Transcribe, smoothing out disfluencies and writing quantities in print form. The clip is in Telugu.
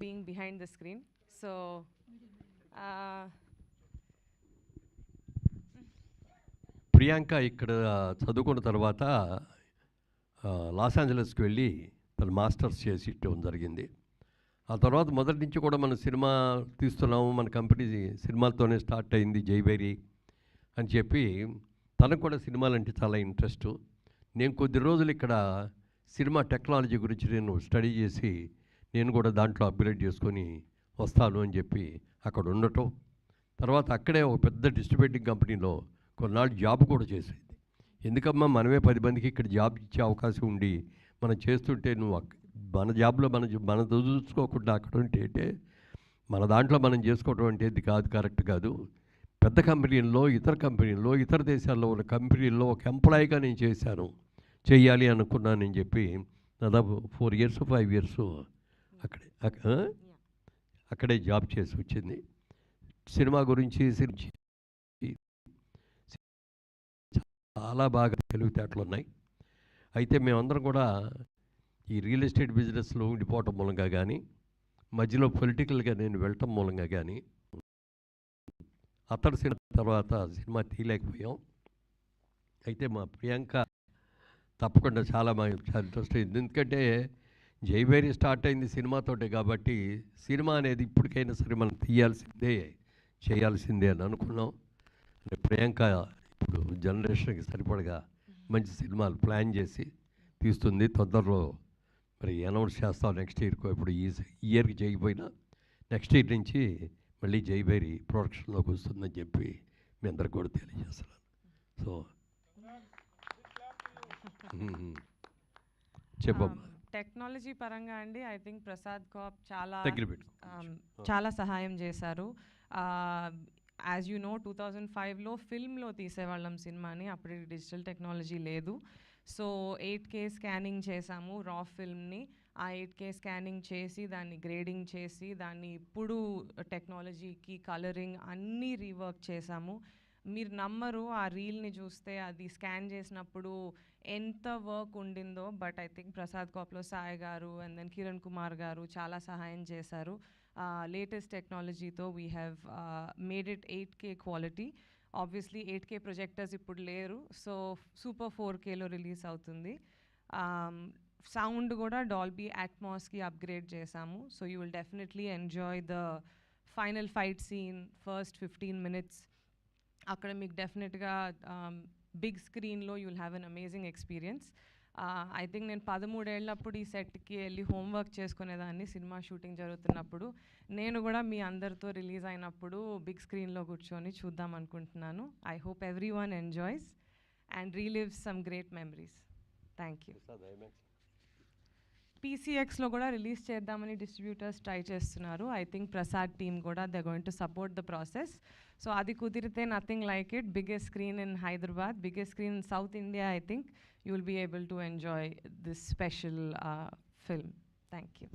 being behind the screen. So, Priyanka ఇక్కడ చదువుకున్న తర్వాత లాస్ ఏంజలస్కి వెళ్ళి తను మాస్టర్స్ చేసి ఇవ్వడం జరిగింది. ఆ తర్వాత మొదటి నుంచి కూడా మనం సినిమా తీస్తున్నాము, మన కంపెనీ సినిమాలతోనే స్టార్ట్ అయింది జైబేరి అని చెప్పి తనకు కూడా సినిమాలంటే చాలా ఇంట్రెస్ట్. నేను కొద్ది రోజులు ఇక్కడ సినిమా టెక్నాలజీ గురించి నేను స్టడీ చేసి నేను కూడా దాంట్లో అప్గ్రేడ్ చేసుకొని వస్తాను అని చెప్పి అక్కడ ఉండటం. తర్వాత అక్కడే ఒక పెద్ద డిస్ట్రిబ్యూటింగ్ కంపెనీలో కొన్నాళ్ళు జాబ్ కూడా చేసేది. ఎందుకమ్మా మనమే 10 మందికి ఇక్కడ జాబ్ ఇచ్చే అవకాశం ఉండి మనం చేస్తుంటే నువ్వు మన జాబ్లో మన చూసుకోకుండా అక్కడ ఉంటే మన దాంట్లో మనం చేసుకోవడం అంటే ఇది కాదు, కరెక్ట్ కాదు. పెద్ద కంపెనీల్లో ఇతర దేశాల్లో ఉన్న కంపెనీల్లో ఒక ఎంప్లాయీగా నేను చేయాలి అనుకున్నానని చెప్పి దాదాపు 4 years 5 years అక్కడే జాబ్ చేసి వచ్చింది. సినిమా గురించి చాలా బాగా తెలివితేటలు ఉన్నాయి. అయితే మేమందరం కూడా ఈ రియల్ ఎస్టేట్ బిజినెస్లో ఉండిపోవటం మూలంగా కానీ, మధ్యలో పొలిటికల్గా నేను వెళ్ళటం మూలంగా కానీ అతడు సినిమా తర్వాత సినిమా తీయలేకపోయాం. అయితే మా ప్రియాంక తప్పకుండా చాలా ఇంట్రెస్ట్ అయింది. ఎందుకంటే జైబేరి స్టార్ట్ అయింది సినిమాతోటే కాబట్టి సినిమా అనేది ఇప్పటికైనా సరే మనం చేయాల్సిందే అని అనుకున్నాం. అంటే ప్రియాంక ఇప్పుడు జనరేషన్కి సరిపడగా మంచి సినిమాలు ప్లాన్ చేసి తీస్తుంది. తొందరలో మరి అనౌన్స్ చేస్తాం నెక్స్ట్ ఇయర్కో. ఇప్పుడు ఈ ఇయర్కి చేయకపోయినా నెక్స్ట్ ఇయర్ నుంచి మళ్ళీ జైబేరి ప్రొడక్షన్లోకి వస్తుందని చెప్పి మీ అందరికి కూడా తెలియజేస్తున్నాను. సో చెప్పమ్మా. టెక్నాలజీ పరంగా అండి ఐ థింక్ ప్రసాద్ కాప్ చాలా సహాయం చేశారు. యాజ్ యూ నో 2005లో ఫిల్మ్లో తీసేవాళ్ళం సినిమాని, అప్పుడు డిజిటల్ టెక్నాలజీ లేదు. సో 8K స్కానింగ్ చేసాము రా ఫిల్మ్ని. ఆ 8K స్కానింగ్ చేసి దాన్ని గ్రేడింగ్ చేసి దాన్ని ఇప్పుడు టెక్నాలజీకి కలరింగ్ అన్నీ రీవర్క్ చేసాము. మీరు నమ్మరు, ఆ రీల్ని చూస్తే అది స్కాన్ చేసినప్పుడు ఎంత వర్క్ ఉండిందో. బట్ ఐ థింక్ ప్రసాద్ కాప్లో సాయి గారు అండ్ దెన్ కిరణ్ కుమార్ గారు చాలా సహాయం చేశారు. లేటెస్ట్ టెక్నాలజీతో we have made it 8K క్వాలిటీ. ఆబ్వియస్లీ 8K ప్రొజెక్టర్స్ ఇప్పుడు లేరు, సో సూపర్ 4Kలో రిలీజ్ అవుతుంది. సౌండ్ కూడా డాల్బీ అట్మాస్కి అప్గ్రేడ్ చేసాము. So you will definitely enjoy the final fight scene first 15 minutes. అక్కడ మీకు డెఫినెట్గా బిగ్ స్క్రీన్లో you will have an amazing experience. I think నేను 13 ఏళ్ళప్పుడు ఈ సెట్కి వెళ్ళి హోంవర్క్ చేసుకునేదాన్ని సినిమా షూటింగ్ జరుగుతున్నప్పుడు. నేను కూడా మీ అందరితో రిలీజ్ అయినప్పుడు బిగ్ స్క్రీన్లో కూర్చొని చూద్దాం అనుకుంటున్నాను. I hope everyone enjoys and relives some great memories. Thank you. PCXలో కూడా రిలీజ్ చేద్దామని డిస్ట్రిబ్యూటర్స్ ట్రై చేస్తున్నారు. ఐ థింక్ ప్రసాద్ టీమ్ కూడా they going to support the process. So అది కుదిరితే nothing like it. Biggest screen in Hyderabad, biggest screen in South India. I think you will be able to enjoy this special film. Thank you.